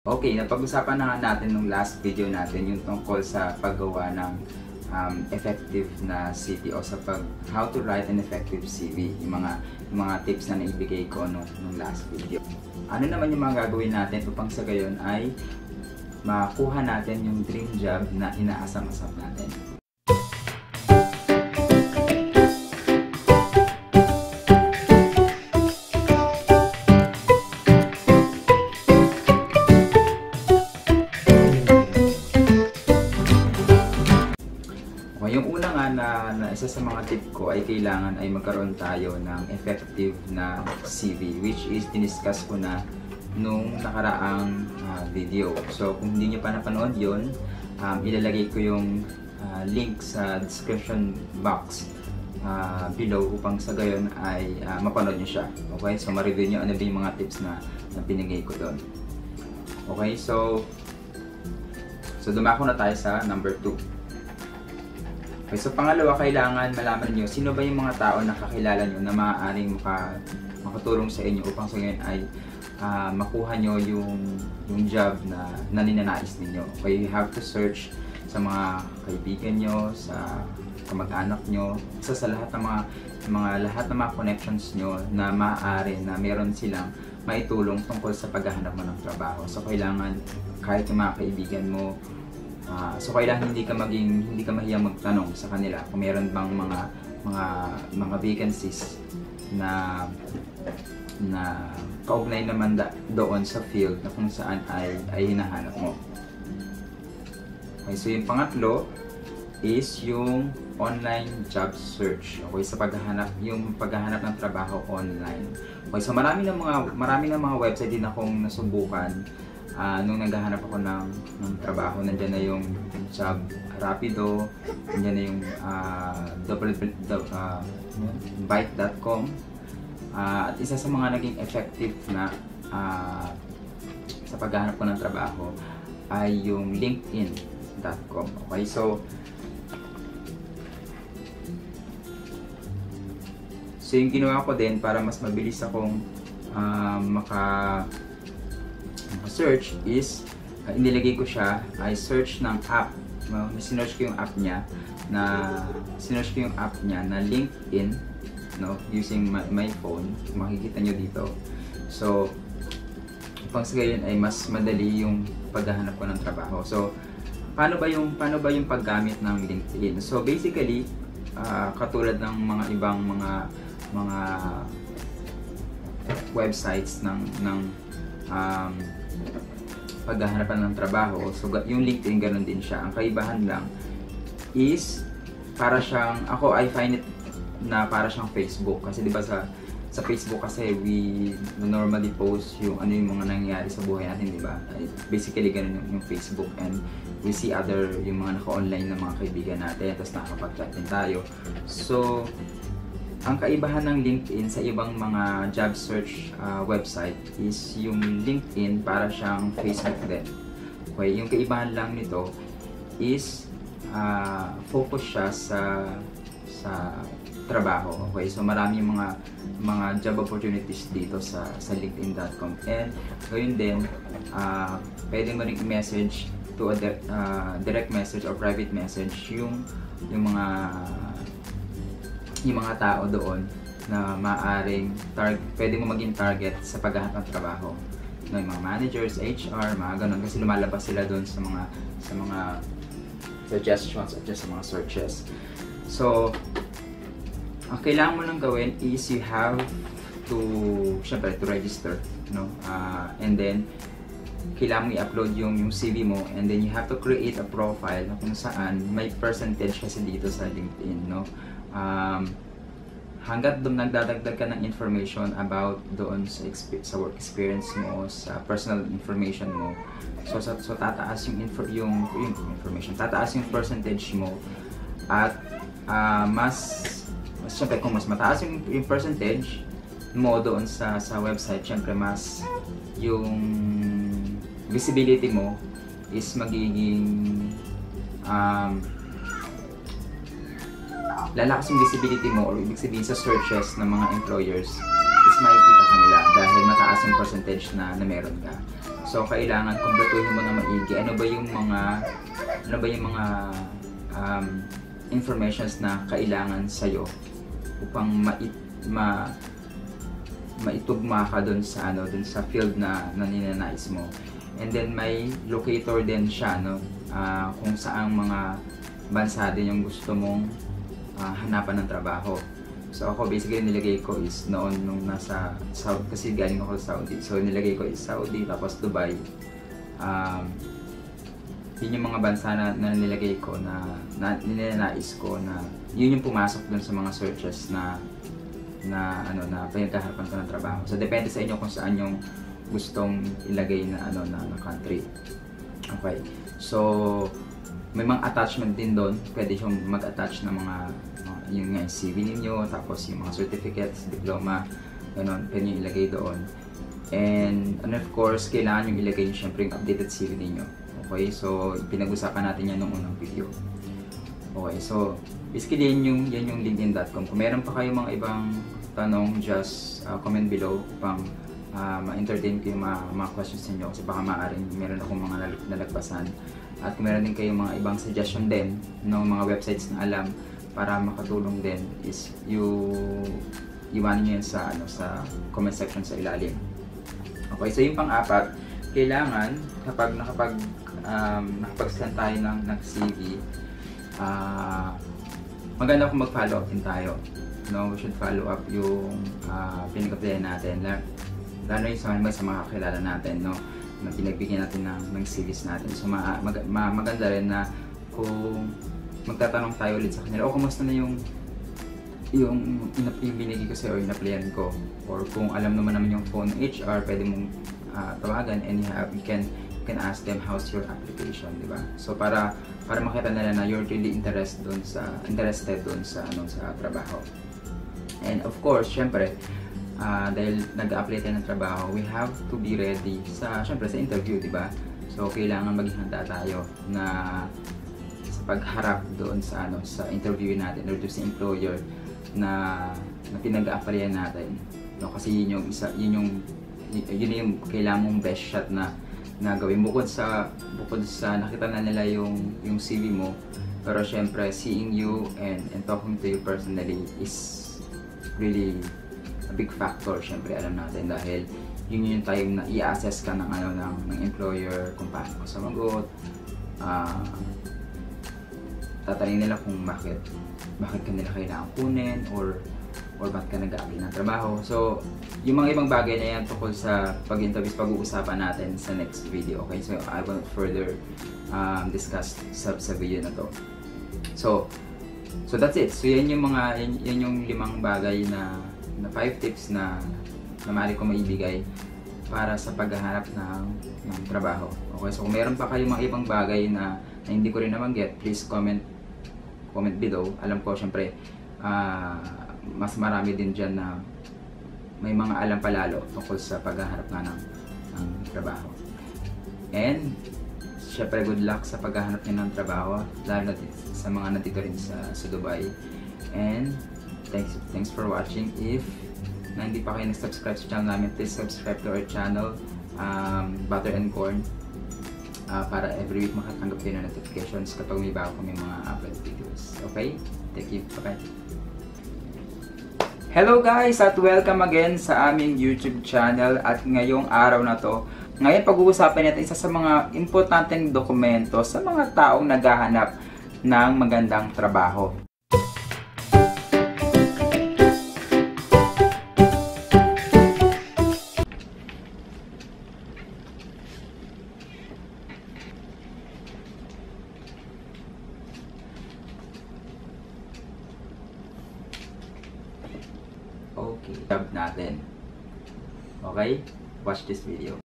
Okay, napag-usapan na nga natin nung last video natin yung tungkol sa paggawa ng effective na CV o sa how to write an effective CV, yung mga tips na naibigay ko nung last video. Ano naman yung mga gagawin natin upang sa gayon ay makuha natin yung dream job na inaasam-asam natin. Yung una nga na isa sa mga tip ko ay kailangan ay magkaroon tayo ng effective na CV, which is diniscuss ko na nung nakaraang video. So kung hindi nyo pa napanood yun, ilalagay ko yung link sa description box below upang sa gayon ay mapanood nyo siya. Okay, so ma-review nyo ano ba yung mga tips na pinigay ko doon. Okay, so dumako na tayo sa number 2. Okay, so pangalawa, kailangan malaman nyo sino ba yung mga tao na kakilala nyo na maaaring makatulong sa inyo upang sa ngayon ay makuha nyo yung job na ninanais ninyo. Okay, you have to search sa mga kaibigan nyo, sa kamag-anak nyo, sa lahat ng mga connections nyo na maaari na meron silang maitulong tungkol sa paghahanap mo ng trabaho. So kailangan kahit yung mga kaibigan mo, so kailangan hindi ka mahiyang magtanong sa kanila kung meron bang mga vacancies na kaugnay naman doon sa field na kung saan ay hinahanap mo. Okay, so yung pangatlo is yung online job search. Okay, sa paghahanap ng trabaho online. Okay, so marami ng mga website din akong nasubukan. Nung naghahanap ako ng trabaho, nandiyan na yung Job Rapido, nandiyan na yung Byte.com, at isa sa mga naging effective na sa paghahanap ko ng trabaho ay yung LinkedIn.com. Okay, so yung ginawa ko din para mas mabilis akong search is inilagay ko siya ay search ng app. Sinearch ko yung app niya na LinkedIn, no, using my phone. Makikita nyo dito. So upang sa gayon ay mas madali yung paghahanap ko ng trabaho. So paano ba yung paggamit ng LinkedIn? So basically katulad ng mga ibang mga websites ng paghahanapan ng trabaho. So yung LinkedIn ganun din siya. Ang kaibahan lang is I find it na para siyang Facebook. Kasi diba sa Facebook kasi we normally post yung mga nangyayari sa buhay natin, diba? Basically ganun yung Facebook, and we see yung mga naka-online na mga kaibigan natin, tapos nakakapag-chat din tayo. So ang kaibahan ng LinkedIn sa ibang mga job search website is yung LinkedIn para siyang Facebook din. Okay, yung kaibahan lang nito is focus siya sa trabaho. Okay, so marami mga job opportunities dito sa linkedin.com, and gayon din pwede mo ring i-message to a direct message or private message yung mga tao doon na maaaring pwede mo maging target sa paghahanap ng trabaho. No, yung mga managers, HR, mga ganun, kasi lumalabas sila doon sa mga suggestions at sa mga searches. So ang kailangan mo lang gawin is you have to register, no? And then kailangan mo i-upload yung CV mo, and then you have to create a profile na kung saan may percentage kasi dito sa LinkedIn, no? Hanggat nagdadagdag ka ng information about doon sa work experience mo, sa personal information mo, so tataas yung information, tataas yung percentage mo, at siyempre kung mas mataas yung percentage mo doon sa website, siyempre mas yung visibility mo is magiging lalakas yung visibility mo, or ibig sabihin sa searches ng mga employers is makikita ka nila dahil mataas yung percentage na meron ka. So kailangan kumpletuhin mo na maigi ano ba yung mga informations na kailangan sa'yo upang maitugma ka dun sa field na ninanais mo. And then may locator din siya, no? Kung saang mga bansa din yung gusto mong hanapan ng trabaho. So ako basically nilagay ko is noon nung nasa Saudi, kasi galing ako sa Saudi. So nilagay ko is Saudi, tapos Dubai. Yun yung mga bansa na nilagay ko na ninanais ko na yun yung pumasok dun sa mga searches na pinagkaharapan ko ng trabaho. So depende sa inyo kung saan yung gustong ilagay na country. Okay. So may mga attachment din doon. Pwede yung mag-attach ng mga yung CV ninyo, tapos yung mga certificates, diploma, ganun, pwede nyo ilagay doon. And of course, kailangan yung ilagay yung syempre yung updated CV ninyo. Okay, so pinag-usapan natin yan nung unang video. Okay, so basically yan yung linkedin.com. Kung meron pa kayong mga ibang tanong, just comment below upang ma-entertain ko yung mga questions niyo, kasi baka maaaring meron akong mga nalagpasan. At kung meron din kayong mga ibang suggestion din ng mga websites na alam para makatulong din, is iwanan nyo yan sa comment section sa ilalim. Okay, so yung pang-apat, kailangan kapag nakapag-send tayo ng CV, maganda kung mag-follow up din tayo. No, we should follow up yung pinag-applyan natin. Lalo yung sa mga kakilala natin, no, na pinagbigyan natin ng CVs natin. So maganda rin na kung magtatanong tayo ulit sa kanila, kumusta na yung binigay ko sa'yo o yung applyan ko, or kung alam naman yung phone ng HR, pwede mong tawagan, and you can ask them how's your application, di ba? So para makita nila na you're really interested doon sa trabaho. And of course, syempre, dahil nag-apply tayo ng trabaho, we have to be ready sa interview, di ba? So kailangan maging handa tayo na sa pagharap doon sa interview natin or doon sa employer na pinag-applyan natin. No, kasi yun yung kailangan mong best shot na gawin, bukod sa nakita na nila yung CV mo, pero syempre seeing you and talking to you personally is really a big factor. Syempre alam natin, dahil yun yung time na i-assess ka ng employer kung paano ka sumagot. Tatanungin nila kung bakit ka nila kailangan kunin, or bakit ka nag-apply ng trabaho. So yung mga ibang bagay na yan tungkol sa pag-interview, pag-uusapan natin sa next video. Okay, so I will further discuss sa video na to. So that's it. So yan yung 5 bagay na 5 tips na maaari ko maibigay para sa paghahanap ng trabaho. Okay, so kung meron pa kayong mga ibang bagay na hindi ko rin nabanggit, please comment below. Alam ko syempre mas marami din dyan na may mga alam palalo tungkol sa paghahanap ng trabaho. And syempre good luck sa paghahanap niyo ng trabaho, lalo na sa mga nandito rin sa Dubai. And thanks for watching. If hindi pa kayo nag-subscribe sa channel namin, please subscribe to our channel, Butter and Corn, para every week makatanggap kayo ng notifications kapag may bago kami mga upload videos. Okay? Thank you. Bye-bye. Hello guys, at welcome again sa aming YouTube channel. At ngayong araw na to, ngayon pag-uusapan natin isa sa mga importanteng dokumento sa mga taong naghahanap ng magandang trabaho. Okay, job natin. Okay? Watch this video.